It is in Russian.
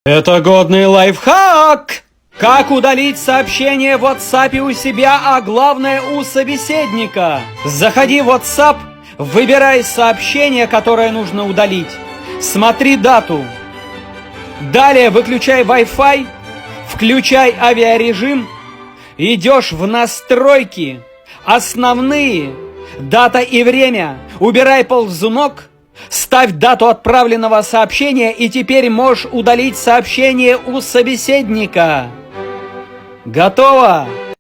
Это годный лайфхак! Как удалить сообщение в WhatsApp у себя, а главное у собеседника? Заходи в WhatsApp, выбирай сообщение, которое нужно удалить. Смотри дату. Далее выключай Wi-Fi, включай авиарежим, идешь в настройки, основные, дата и время, убирай ползунок, ставь дату отправленного сообщения, и теперь можешь удалить сообщение у собеседника. Готово!